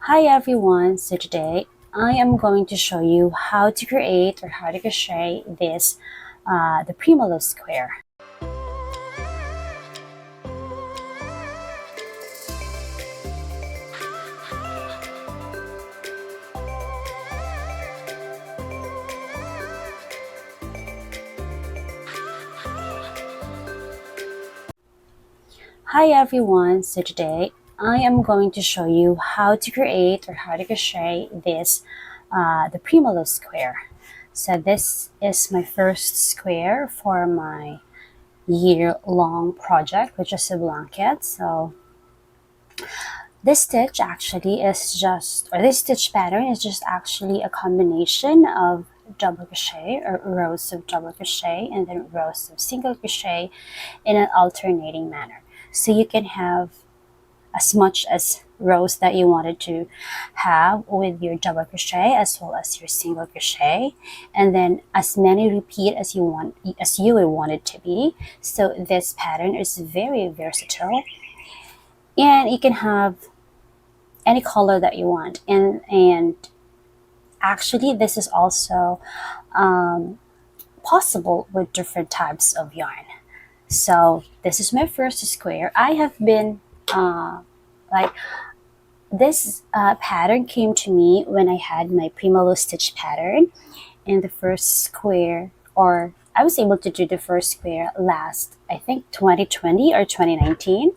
Hi everyone, so today I am going to show you how to create or how to crochet this the Prima Lou Square. Hi everyone, so today I am going to show you how to create or how to crochet this the Prima Lou Square. So this is my first square for my year-long project, which is a blanket. So this stitch actually is just, or this stitch pattern is just actually a combination of double crochet or rows of double crochet and then rows of single crochet in an alternating manner. So you can have as much as rows that you wanted to have with your double crochet as well as your single crochet, and then as many repeat as you would want it to be. So this pattern is very versatile, and you can have any color that you want, and actually this is also possible with different types of yarn. So this is my first square. I have been like this pattern came to me when I had my Prima Lou stitch pattern in the first square, or I was able to do the first square last, I think 2020 or 2019.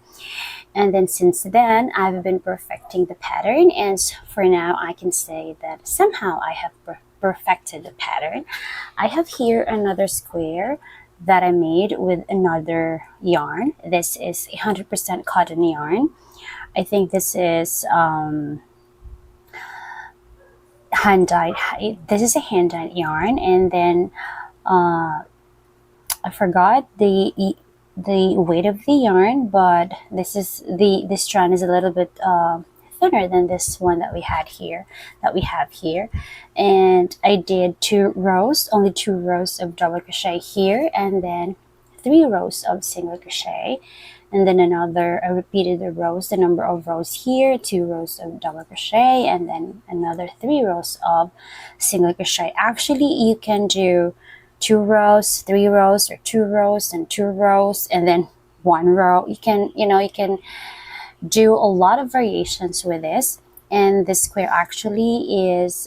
And then since then, I've been perfecting the pattern, and for now, I can say that somehow I have perfected the pattern. I have here another square that I made with another yarn. This is 100% cotton yarn. I think this is hand-dyed. This is a hand-dyed yarn, and then I forgot the weight of the yarn, but this strand is a little bit thinner than this one that we have here, and I did only two rows of double crochet here, and then 3 rows of single crochet, and then I repeated the number of rows here, 2 rows of double crochet, and then another 3 rows of single crochet. Actually, you can do 2 rows, 3 rows, or 2 rows and 2 rows, and then 1 row. You can do a lot of variations with this. And this square actually is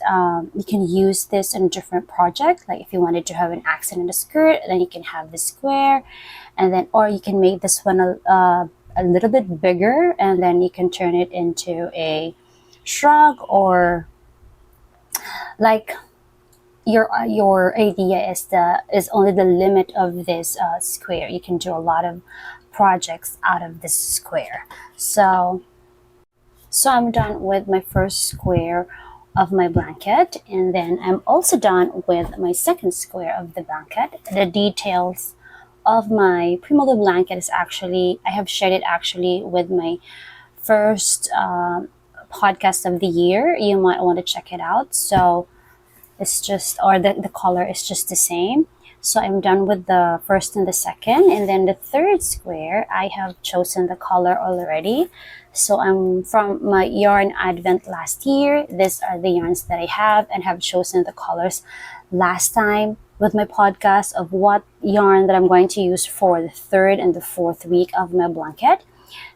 you can use this in different projects. Like if you wanted to have an accent in the skirt, then you can have this square, and then or you can make this one a little bit bigger, and then you can turn it into a shrug, or like your idea is only the limit of this square. You can do a lot of projects out of this square. So I'm done with my first square of my blanket, and then I'm also done with my second square of the blanket. The details of my Prima Lou blanket is actually, I have shared it actually with my first podcast of the year. You might want to check it out. So it's just, or the color is just the same. So I'm done with the first and the second, and then the third square I have chosen the color already. So I'm from my yarn advent last year. These are the yarns that I have, and have chosen the colors last time with my podcast of what yarn that I'm going to use for the third and the fourth week of my blanket.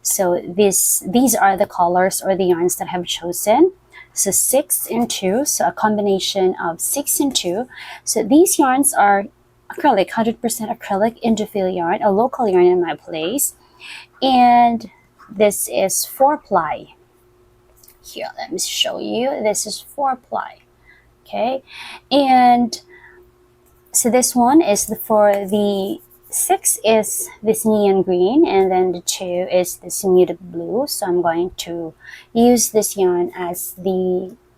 So these are the colors or the yarns that I have chosen. So 6 and 2, so a combination of 6 and 2. So these yarns are acrylic, 100% acrylic Indophil yarn, a local yarn in my place. And this is 4-ply. Here, let me show you. This is 4-ply. Okay, and so this one is for the 6 is this neon green, and then the 2 is this muted blue. So I'm going to use this yarn as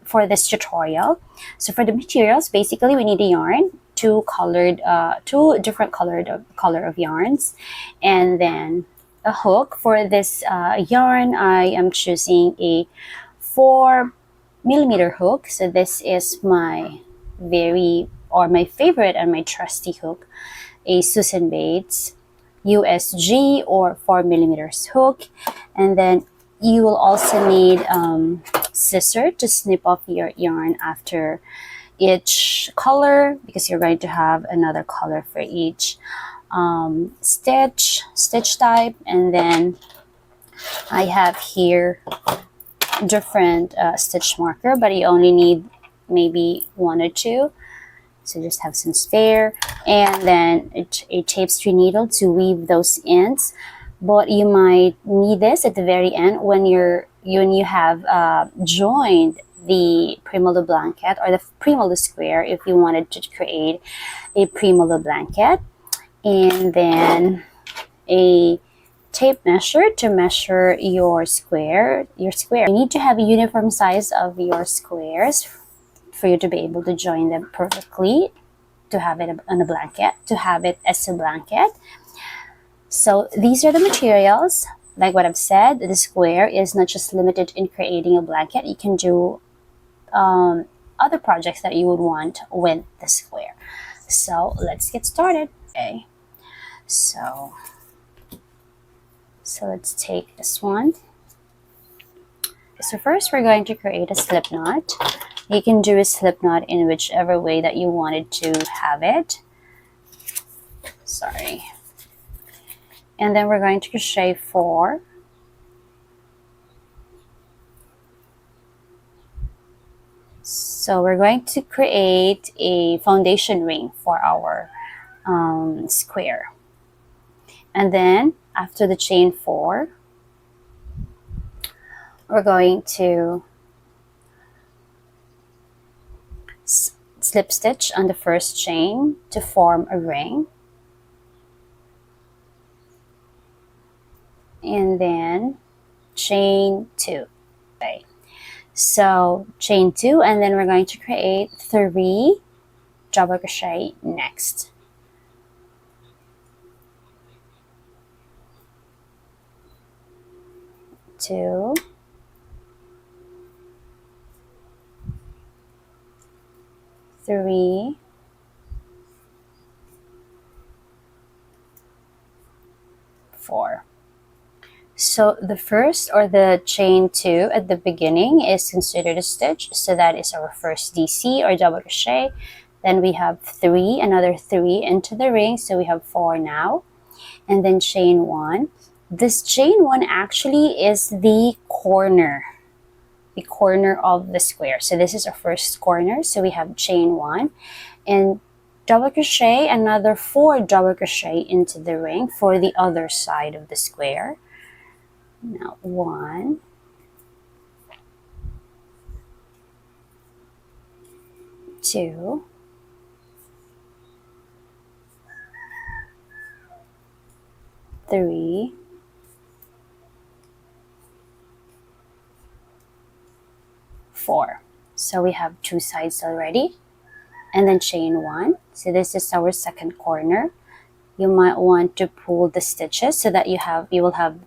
for this tutorial. So for the materials, basically we need a yarn, two different color of yarns, and then a hook. For this yarn, I am choosing a 4mm hook. So this is my my favorite and my trusty hook, a Susan Bates USG or 4mm hook. And then you will also need scissor to snip off your yarn after each color, because you're going to have another color for each stitch type. And then I have here different stitch marker, but you only need maybe 1 or 2, so just have some spare. And then a tapestry needle to weave those ends, but you might need this at the very end when you have joined the Prima Lou Blanket or the Prima Lou Square, if you wanted to create a Prima Lou Blanket. And then a tape measure to measure your square. You need to have a uniform size of your squares for you to be able to join them perfectly, to have it on a blanket, to have it as a blanket. So these are the materials. Like what I've said, the square is not just limited in creating a blanket. You can do other projects that you would want with the square. So let's get started. Okay, so let's take this one. So first we're going to create a slip knot. You can do a slip knot in whichever way that you wanted to have it. Sorry. And then we're going to crochet 4. So we're going to create a foundation ring for our square. And then after the chain 4, we're going to slip stitch on the first chain to form a ring. And then chain 2. Okay. So chain 2, and then we're going to create 3 double crochet next. Two, 3, 4. So the first, or the chain 2 at the beginning, is considered a stitch, so that is our first DC or double crochet. Then we have 3, another 3 into the ring, so we have 4 now. And then chain 1. This chain 1 actually is the corner of the square. So this is our first corner, so we have chain 1 and double crochet another 4 double crochet into the ring for the other side of the square. Now 1, 2, 3, 4. So we have 2 sides already. And then chain 1. So this is our second corner. You might want to pull the stitches so that you will have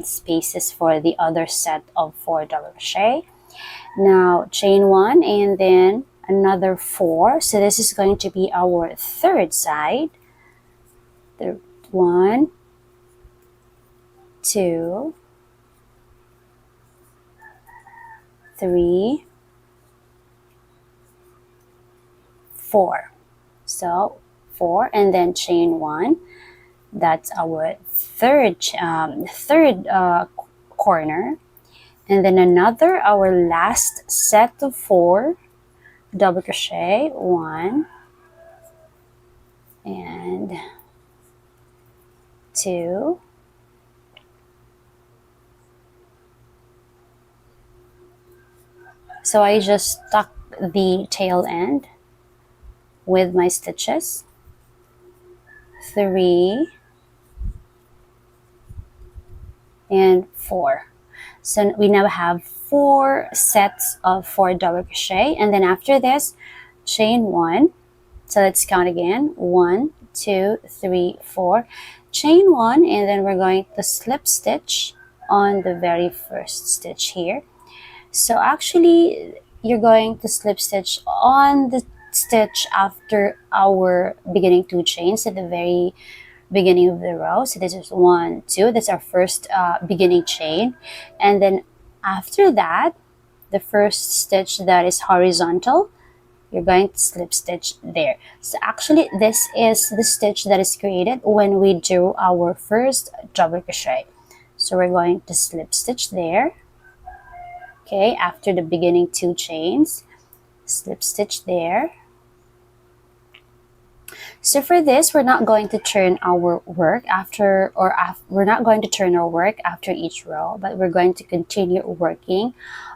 spaces for the other set of 4 double crochet. Now chain 1 and then another 4. So this is going to be our third side. 1, 2, 3, 4. So 4 and then chain 1. That's our third corner. And then our last set of 4 double crochet. 1 and 2. So I just stuck the tail end with my stitches. 3 and 4. So we now have 4 sets of 4 double crochet, and then after this, chain 1. So let's count again. 1, 2, 3, 4. Chain 1, and then we're going to slip stitch on the very first stitch here. So actually, you're going to slip stitch on the stitch after our beginning 2 chains at the very beginning of the row. So this is 1, 2, that's our first beginning chain. And then after that, the first stitch that is horizontal, you're going to slip stitch there. So actually this is the stitch that is created when we do our first double crochet. So we're going to slip stitch there. Okay, after the beginning 2 chains, slip stitch there. So for this, we're not going to turn our work after, we're not going to turn our work after each row, but we're going to continue working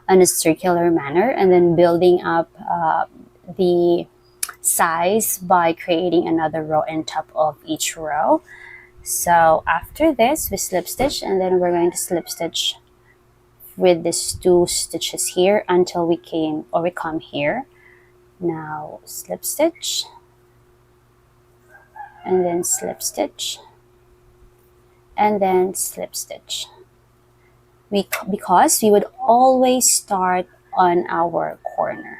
on a circular manner and then building up the size by creating another row on top of each row. So after this, we slip stitch, and then we're going to slip stitch with these 2 stitches here until we come here. Now slip stitch, and then slip stitch, and then slip stitch. Because we would always start on our corner,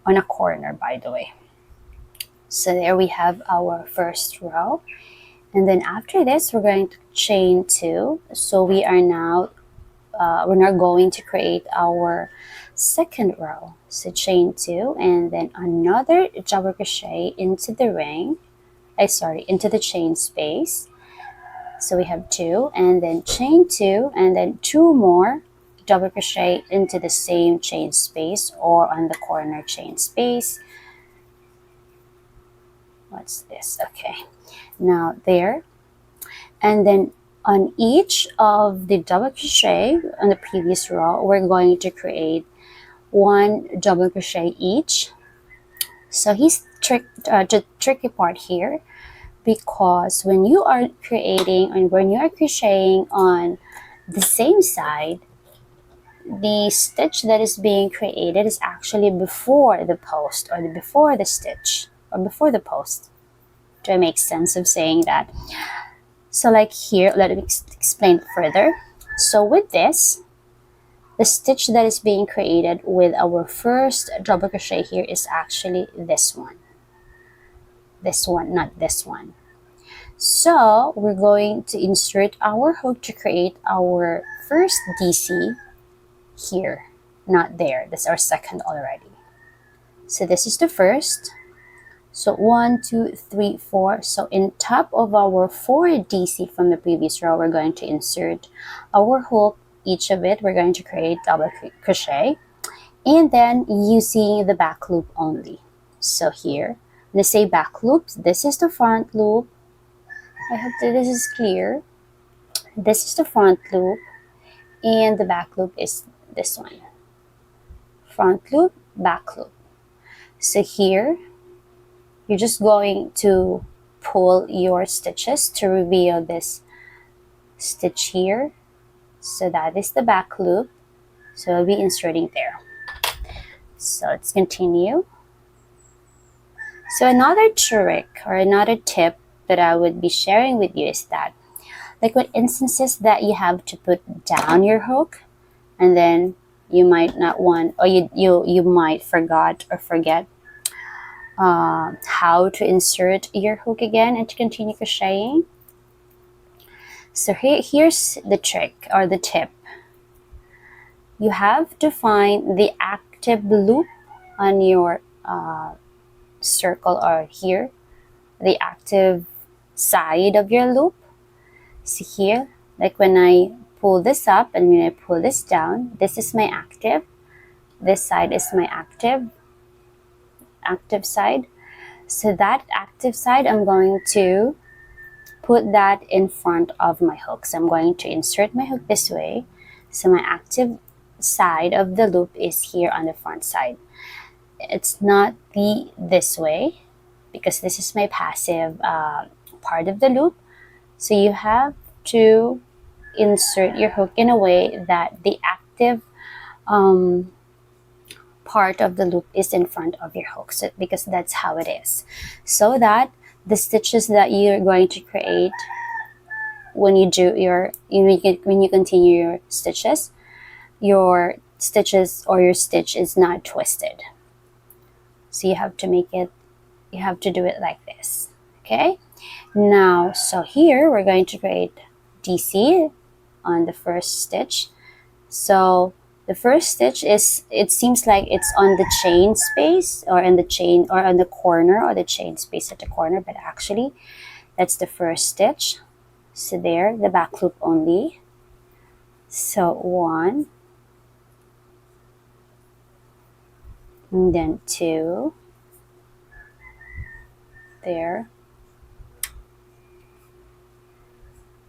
on a corner, by the way. So there we have our first row, and then after this we're going to chain 2. So we are now we're now going to create our second row. So chain 2, and then another double crochet into the ring, into the chain space. So we have 2, and then chain 2, and then 2 more double crochet into the same chain space or on the corner chain space. What's this? Okay, now there, and then on each of the double crochet on the previous row, we're going to create 1 double crochet each. So here's the tricky part here, because when you are creating and when you are crocheting on the same side, the stitch that is being created is actually before the post, or before the stitch, or before the post. Do I make sense of saying that? So like here, let me explain further. So with this, the stitch that is being created with our first double crochet here is actually this one. This one, not this one. So we're going to insert our hook to create our first DC here, not there. That's our second already. So this is the first. So 1, 2, 3, 4. So in top of our 4 DC from the previous row, we're going to insert our hook. Each of it, we're going to create double crochet, and then using the back loop only. So here, when I say back loops, this is the front loop. I hope that this is clear. This is the front loop, and the back loop is this one. Front loop, back loop. So here, you're just going to pull your stitches to reveal this stitch here. So that is the back loop. So I'll be inserting there. So let's continue. So another trick or another tip that I would be sharing with you is that, like with instances that you have to put down your hook, and then you might not want, or you might forget how to insert your hook again and to continue crocheting. So here's the trick or the tip. You have to find the active loop on your circle, or here, the active side of your loop. See here, like when I pull this up and when I pull this down, this is my active. This side is my active side. So that active side, I'm going to put that in front of my hook. So I'm going to insert my hook this way. So my active side of the loop is here on the front side. It's not this way, because this is my passive part of the loop. So you have to insert your hook in a way that the active part of the loop is in front of your hook, so, because that's how it is, so that the stitches that you're going to create when you do when you continue your stitches or your stitch is not twisted. So you have to do it like this. Okay, Now, so here we're going to create DC on the first stitch. So the first stitch is, it seems like it's on the chain space or in the chain or on the corner or the chain space at the corner, but actually that's the first stitch. So there, the back loop only. So 1, and then 2, there,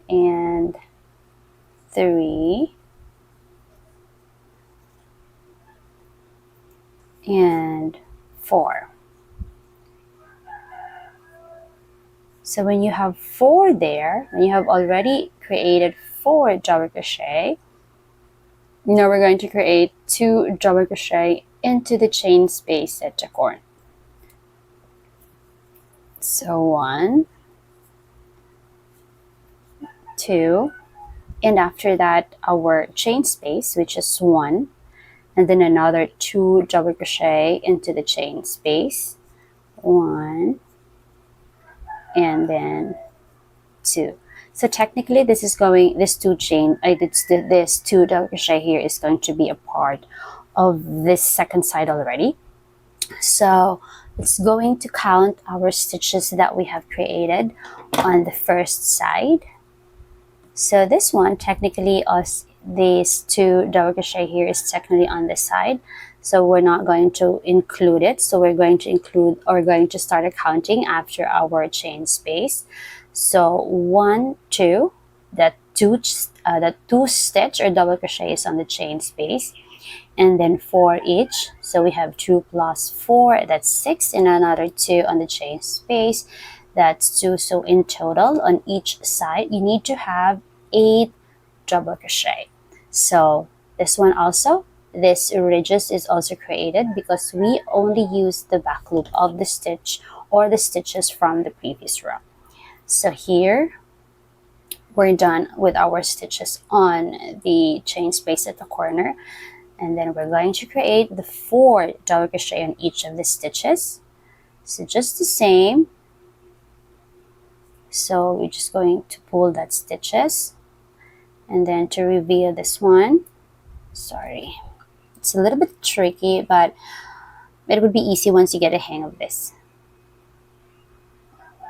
and 3, and 4. So when you have 4 there, when you have already created 4 double crochet, now we're going to create 2 double crochet into the chain space at the corner. So 1, 2, and after that our chain space, which is 1, and then another 2 double crochet into the chain space, 1, and then 2. So technically this is going, this 2 double crochet here is going to be a part of this second side already. So it's going to count our stitches that we have created on the first side. So this one, technically these 2 double crochet here is technically on this side, so we're not going to include it. So we're going to include, or going to start counting after our chain space. So 1, 2, that 2 stitch or double crochet is on the chain space, and then 4 each. So we have 2 plus 4, that's 6, and another 2 on the chain space, that's 2. So in total on each side you need to have 8 double crochet. So this one also, this ridges is also created because we only use the back loop of the stitch or the stitches from the previous row. So here we're done with our stitches on the chain space at the corner, and then we're going to create the 4 double crochet on each of the stitches. So just the same, so we're just going to pull that stitches, and then to reveal this one, sorry, it's a little bit tricky, but it would be easy once you get a hang of this.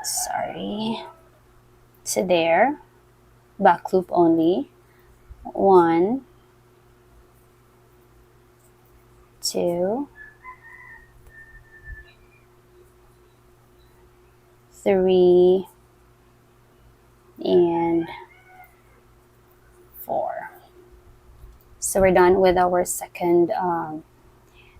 Sorry. So there, back loop only, 1, 2, 3, and 4. So we're done with our second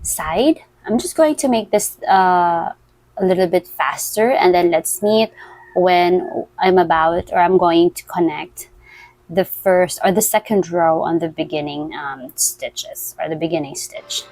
side. I'm just going to make this a little bit faster, and then let's meet when I'm going to connect the first or the second row on the beginning stitches, or the beginning stitch.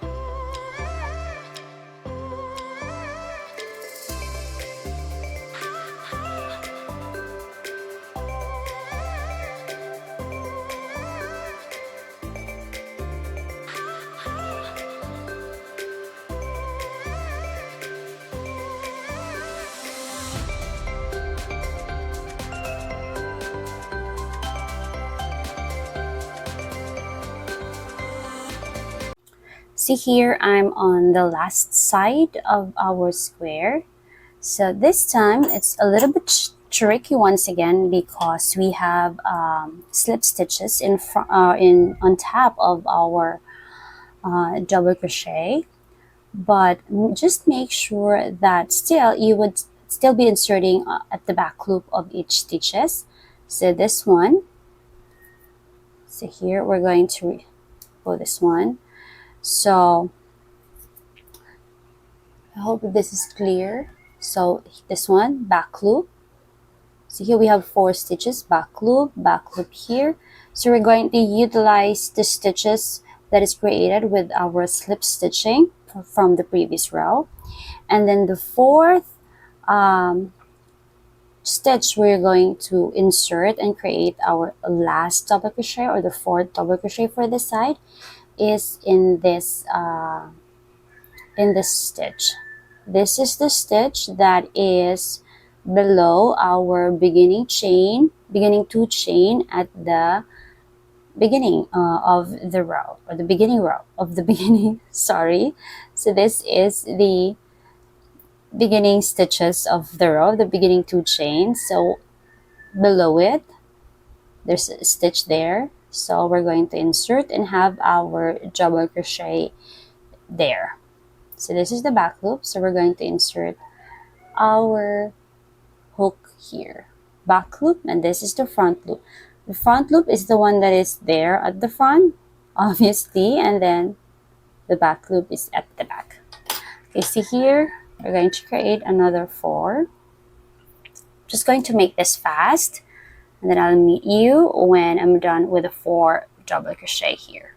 See here, I'm on the last side of our square. So this time it's a little bit tricky once again because we have slip stitches on top of our double crochet. But just make sure that still you would still be inserting at the back loop of each stitches. So this one, so here we're going to pull this one. So I hope this is clear. So this one, back loop. So here we have 4 stitches, back loop here. So we're going to utilize the stitches that is created with our slip stitching from the previous row. And then the 4th stitch we're going to insert and create our last double crochet, or the 4th double crochet for this side, is in this stitch. This is the stitch that is below our beginning two chain at the beginning of the row, or the beginning row of the beginning, sorry. So this is the beginning stitches of the row, the beginning two chains. So below it, there's a stitch there. So we're going to insert and have our double crochet there. So this is the back loop. So we're going to insert our hook here, back loop, and this is the front loop. The front loop is the one that is there at the front, obviously, and then the back loop is at the back. Okay, see here, we're going to create another 4. Just going to make this fast, and then I'll meet you when I'm done with the 4 double crochet here.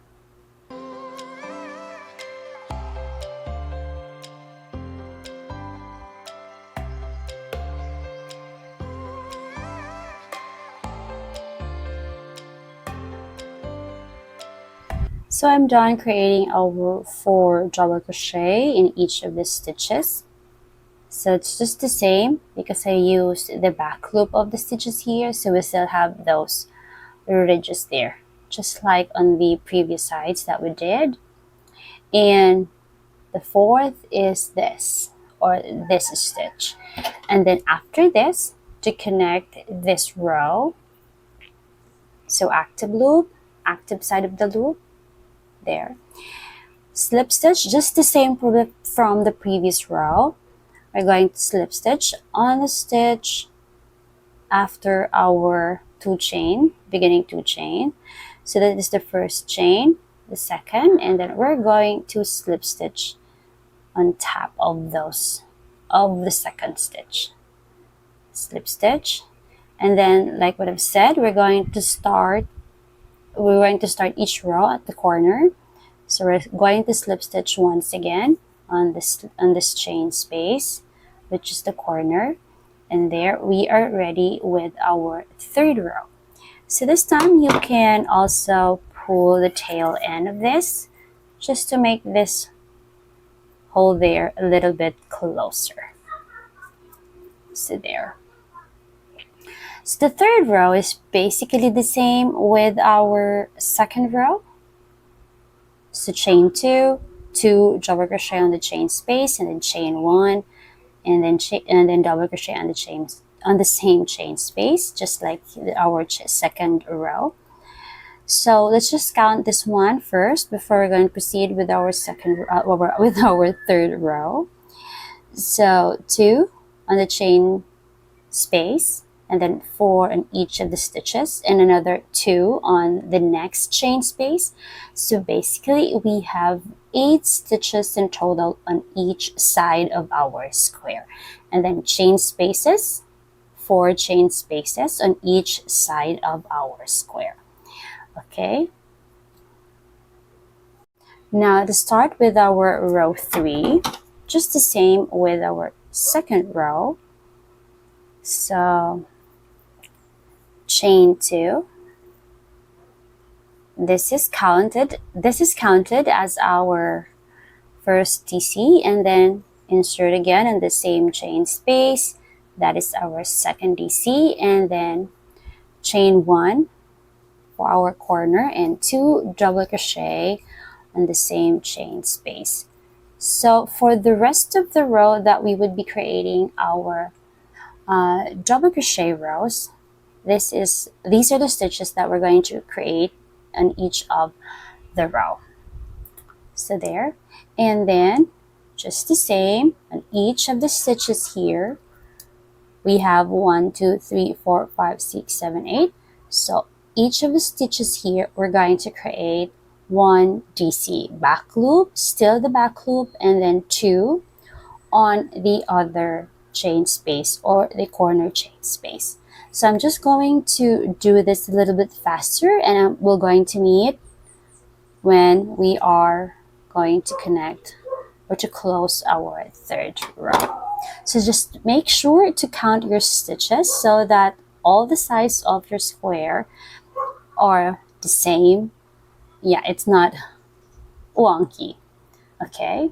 So I'm done creating our 4 double crochet in each of the stitches. So it's just the same because I used the back loop of the stitches here, so we still have those ridges there, just like on the previous sides that we did. And the 4th is this, or this stitch. And then after this, to connect this row, so active loop, active side of the loop, there, slip stitch, just the same from the previous row. We're going to slip stitch on the stitch after our 2 chain, beginning 2 chain. So that is the first chain, the second, and then we're going to slip stitch on top of those, of the second stitch. Slip stitch, and then like what I've said, we're going to start each row at the corner. So we're going to slip stitch once again on this chain space, which is the corner, and there we are ready with our 3rd row. So this time you can also pull the tail end of this just to make this hole there a little bit closer. So there. So the 3rd row is basically the same with our 2nd row. So chain 2, 2 double crochet on the chain space, and then chain 1, and then double crochet on the same chain space, just like our 2nd row. So let's just count this one first before we're going to proceed with our with our 3rd row. So 2 on the chain space, and then 4 on each of the stitches, and another 2 on the next chain space. So basically we have 8 stitches in total on each side of our square, and then chain spaces, 4 chain spaces on each side of our square. Okay, now to start with our row 3, just the same with our 2nd row. So chain 2, this is counted as our first DC, and then insert again in the same chain space, that is our 2nd DC, and then chain 1 for our corner, and 2 double crochet on the same chain space. So for the rest of the row that we would be creating our double crochet rows, these are the stitches that we're going to create on each of the row. So there, and then just the same on each of the stitches here, we have 1, 2, 3, 4, 5, 6, 7, 8. So each of the stitches here, we're going to create 1 DC back loop, still the back loop, and then 2 on the other chain space or the corner chain space. So I'm just going to do this a little bit faster, and we're going to meet when we are going to connect or to close our 3rd row. So just make sure to count your stitches so that all the sides of your square are the same. Yeah, it's not wonky. Okay.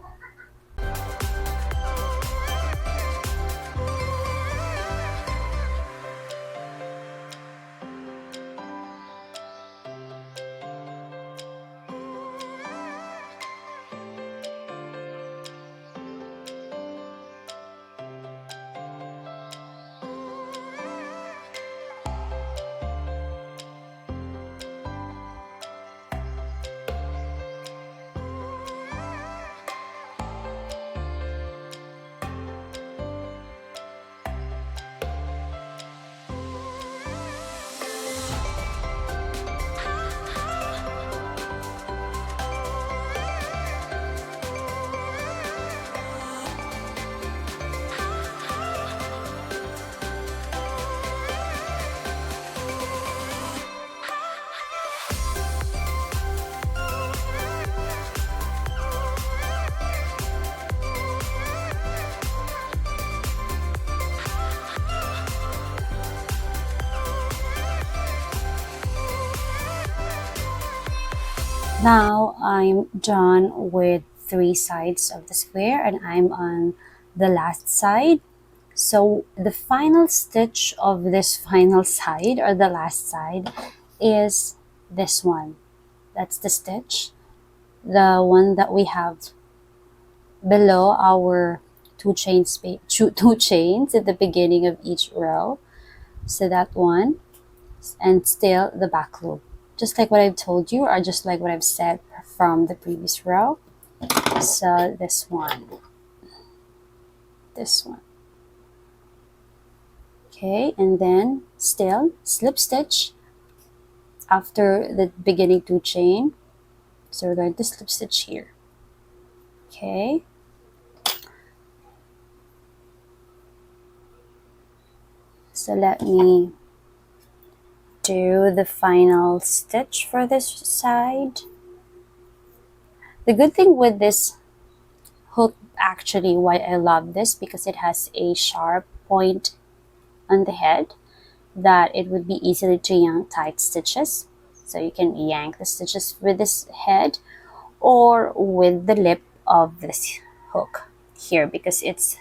Now I'm done with 3 sides of the square and I'm on the last side. So the final stitch of this final side or the last side is this one. That's the stitch, the one that we have below our two chains at the beginning of each row. So that one, and still the back loop, just like what I've told you or just like what I've said from the previous row. So this one, okay, and then still slip stitch after the beginning 2 chain. So we're going to slip stitch here. Okay, so let me do the final stitch for this side. The good thing with this hook, actually why I love this, because it has a sharp point on the head that it would be easily to yank tight stitches. So you can yank the stitches with this head or with the lip of this hook here, because it's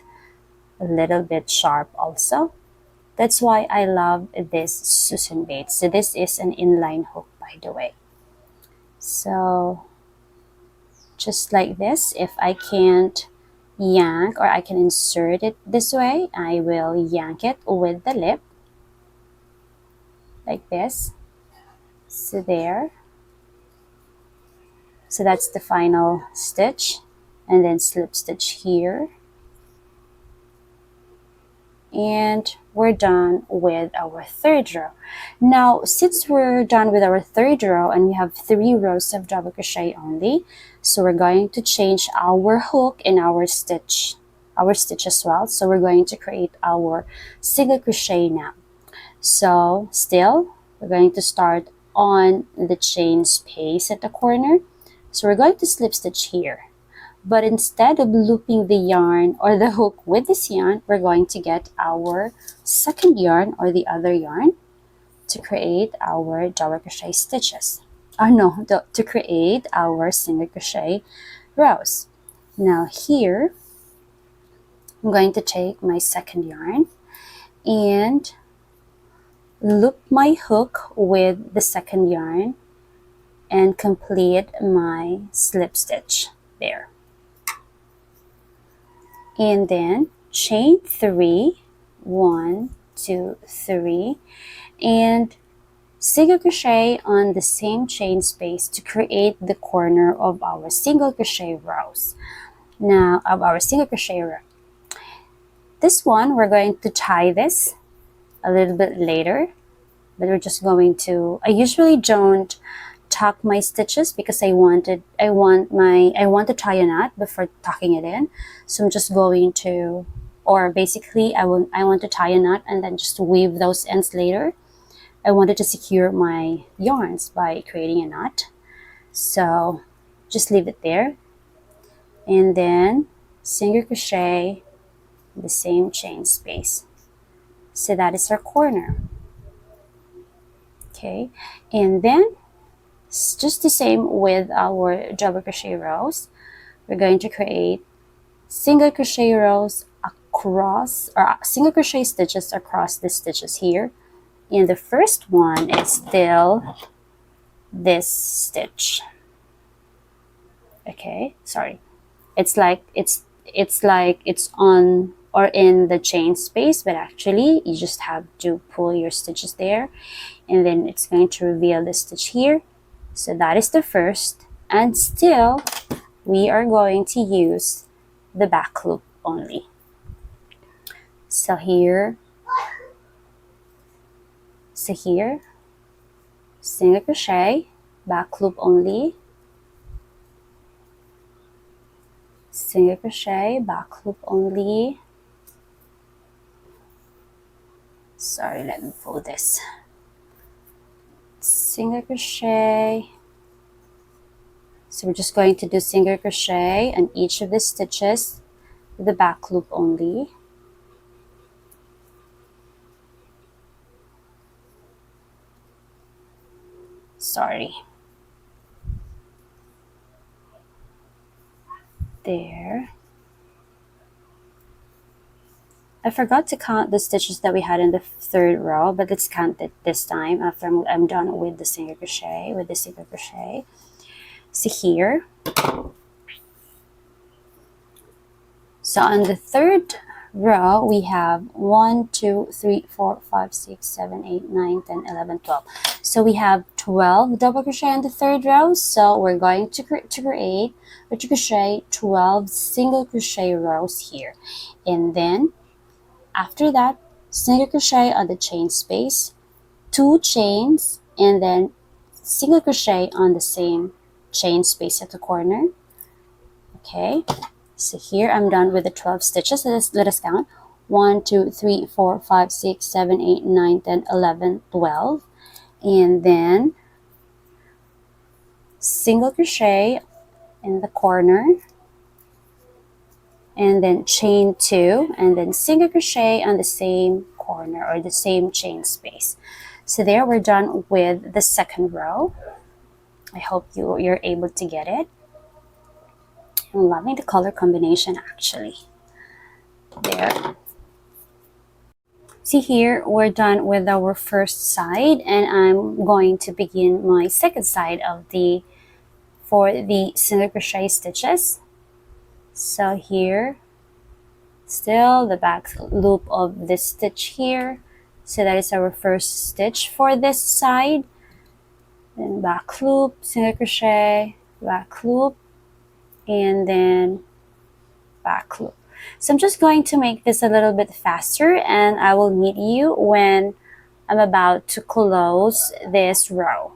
a little bit sharp also. That's why I love this Susan Bates. So this is an inline hook, by the way. So just like this, if I can't yank or I can insert it this way, I will yank it with the lip like this. So there. So that's the final stitch, and then slip stitch here. And we're done with our third row. Now, since we're done with our third row and we have 3 rows of double crochet only, so we're going to change our hook and our stitch as well. So we're going to create our single crochet now. So still, we're going to start on the chain space at the corner. So we're going to slip stitch here. But instead of looping the yarn or the hook with this yarn, we're going to get our second yarn or the other yarn to create our double crochet stitches. To create our single crochet rows. Now here, I'm going to take my second yarn and loop my hook with the second yarn and complete my slip stitch there. And then chain 3, 1, 2, 3, and single crochet on the same chain space to create the corner of our single crochet rows. Now, of our single crochet row. This one, we're going to tie this a little bit later, but we're just going to, I usually don't tuck my stitches because I want to tie a knot before tucking it in. So I'm just going to, or basically I want to tie a knot and then just weave those ends later. I wanted to secure my yarns by creating a knot. So just leave it there. And then single crochet the same chain space. So that is our corner. Okay, and then just the same with our double crochet rows. We're going to create single crochet rows across, or single crochet stitches across the stitches here. And the first one is still this stitch. Okay, sorry. It's like it's on or in the chain space, but actually you just have to pull your stitches there, and then it's going to reveal the stitch here. So that is the first, and still we are going to use the back loop only. So here, single crochet, back loop only, single crochet, back loop only. Sorry, let me fold this. Single crochet. So we're just going to do single crochet on each of the stitches with the back loop only. Sorry. There. I forgot to count the stitches that we had in the third row, but let's count it this time after I'm done with the single crochet, So here, so on the third row, we have 1, 2, 3, 4, 5, 6, 7, 8, 9, 10, 11, 12. So we have 12 double crochet on the third row. So we're going to create or to crochet 12 single crochet rows here. And then after that, single crochet on the chain space, 2 chains, and then single crochet on the same chain space at the corner. Okay, so here I'm done with the 12 stitches. Let us count. 1, 2, 3, 4, 5, 6, 7, 8, 9, 10, 11, 12. And then single crochet in the corner, and then chain 2, and then single crochet on the same corner or the same chain space. So there, we're done with the second row. I hope you're able to get it. I'm loving the color combination actually. There. See here, we're done with our first side, and I'm going to begin my second side for the single crochet stitches. So here, still the back loop of this stitch here. So that is our first stitch for this side. Then back loop, single crochet, back loop, and then back loop. So I'm just going to make this a little bit faster, and I will meet you when I'm about to close this row.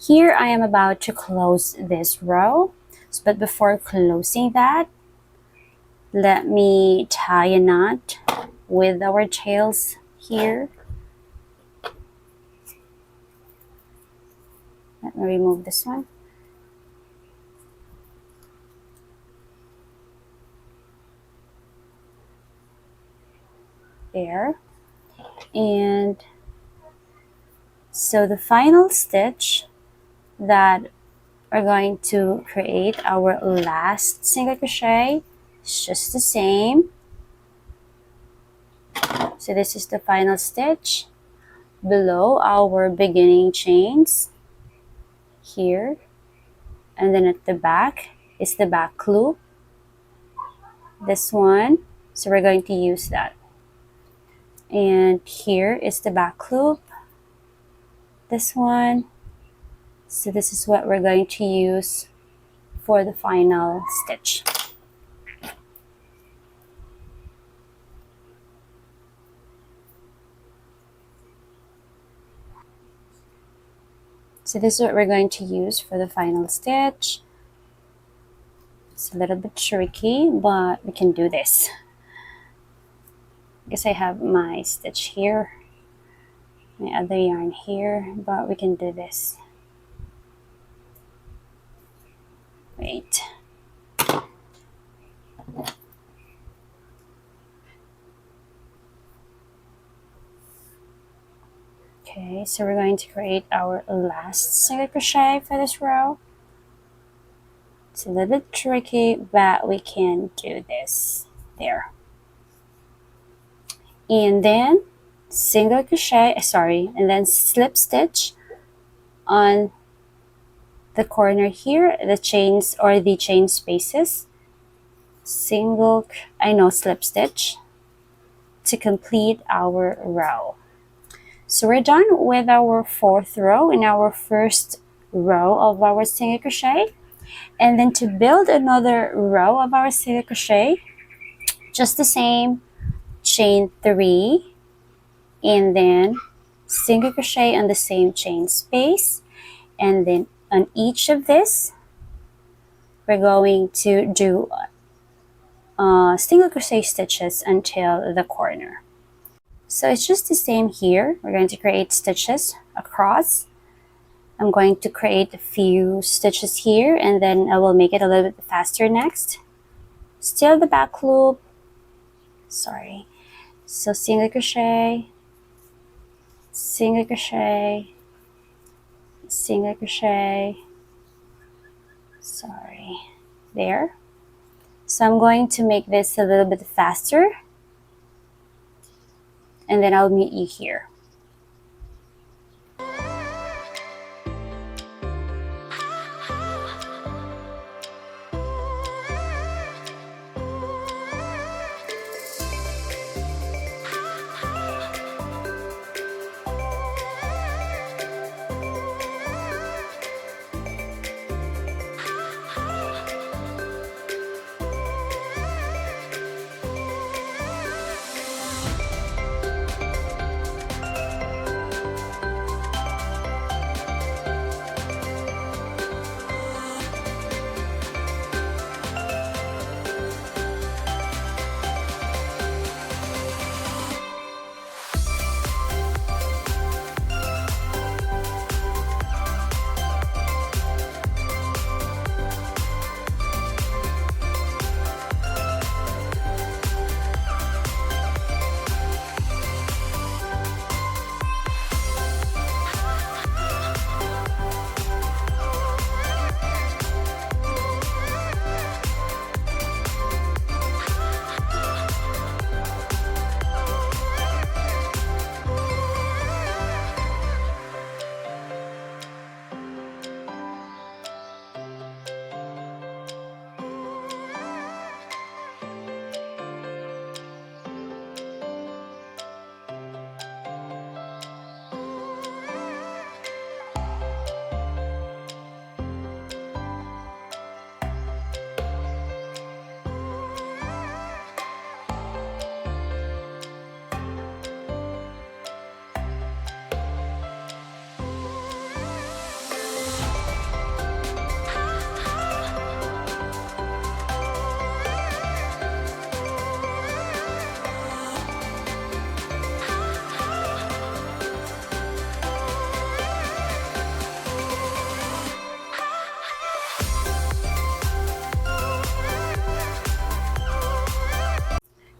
Here I am about to close this row, but before closing that, let me tie a knot with our tails here. Let me remove this one. There. And so the final stitch that we're going to create our last single crochet is just the same. So this is the final stitch below our beginning chains here, and then at the back is the back loop, this one, so we're going to use that. And here is the back loop, this one. So this is what we're going to use for the final stitch. So this is what we're going to use for the final stitch. It's a little bit tricky, but we can do this. I guess I have my stitch here, my other yarn here, but we can do this. Wait. Okay, so we're going to create our last single crochet for this row. It's a little bit tricky, but we can do this. There. And then single crochet, and then slip stitch on the corner here, the chains or the chain spaces, slip stitch to complete our row. So we're done with our fourth row in our first row of our single crochet. And then to build another row of our single crochet, just the same, chain 3, and then single crochet on the same chain space, and then on each of this we're going to do single crochet stitches until the corner. So it's just the same here. We're going to create stitches across. I'm going to create a few stitches here, and then I will make it a little bit faster next. Still the back loop, sorry. So single crochet, single crochet, single crochet, sorry, there. So I'm going to make this a little bit faster, and then I'll meet you here.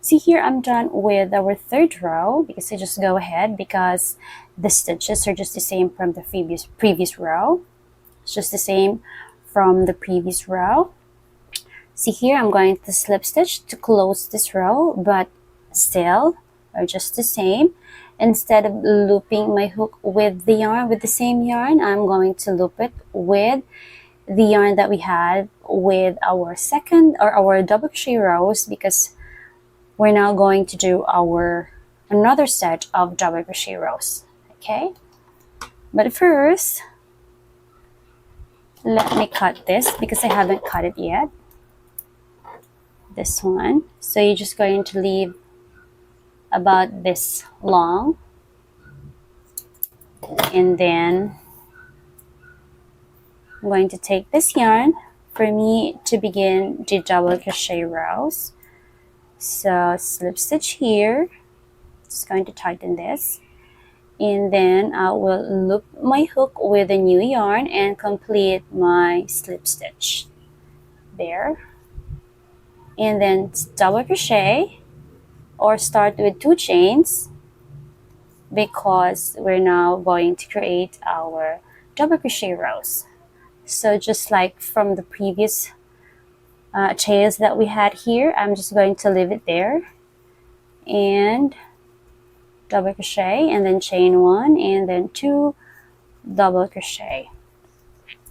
See here, I'm done with our third row because I just go ahead because the stitches are just the same from the previous row. It's just the same from the previous row. See here, I'm going to slip stitch to close this row, but still are just the same. Instead of looping my hook with the yarn, with the same yarn, I'm going to loop it with the yarn that we had with our second or our double crochet rows, because we're now going to do another set of double crochet rows. Okay, but first let me cut this because I haven't cut it yet, this one. So you're just going to leave about this long, and then I'm going to take this yarn for me to begin the double crochet rows. So slip stitch here, just going to tighten this, and then I will loop my hook with a new yarn and complete my slip stitch there, and then double crochet or start with 2 chains because we're now going to create our double crochet rows. So just like from the previous chains that we had here, I'm just going to leave it there and double crochet, and then chain 1 and then 2 double crochet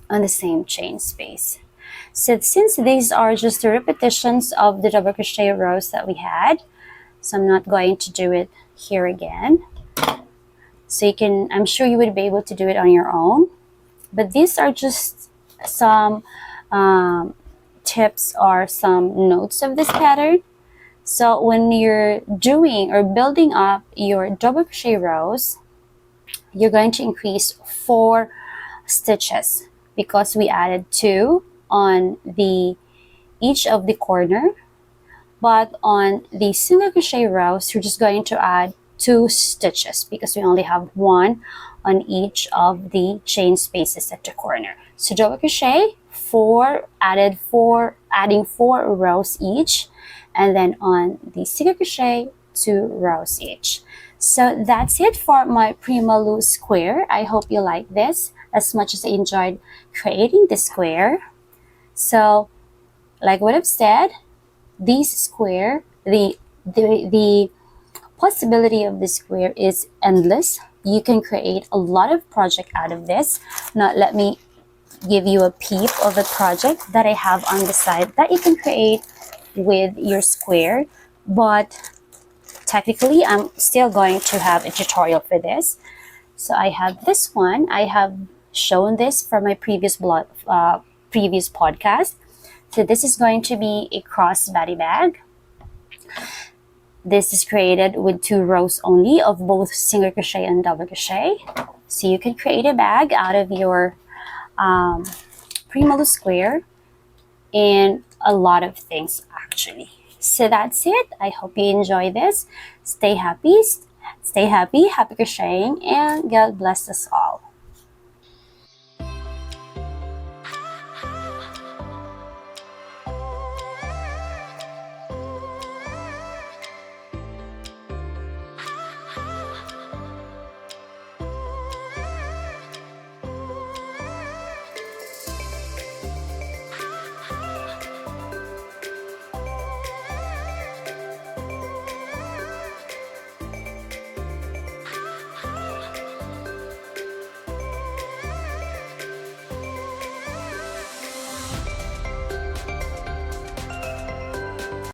on the same chain space. So since these are just the repetitions of the double crochet rows that we had, so I'm not going to do it here again. So you can, I'm sure you would be able to do it on your own, but these are just some tips or some notes of this pattern. So when you're doing or building up your double crochet rows, you're going to increase 4 stitches because we added 2 on the each of the corner. But on the single crochet rows, you're just going to add 2 stitches because we only have 1 on each of the chain spaces at the corner. So double crochet, 4, adding 4 rows each, and then on the single crochet, 2 rows each. So that's it for my Prima Lou square. I hope you like this as much as I enjoyed creating the square. So like what I've said, this square, the possibility of this square is endless. You can create a lot of project out of this. Now let me give you a peep of a project that I have on the side that you can create with your square, but technically I'm still going to have a tutorial for this. So I have this one. I have shown this for my previous podcast. So this is going to be a crossbody bag. This is created with 2 rows only of both single crochet and double crochet. So you can create a bag out of your Prima Lou square and a lot of things actually. So that's it. I hope you enjoy this. Stay happy, happy crocheting, and God bless us all.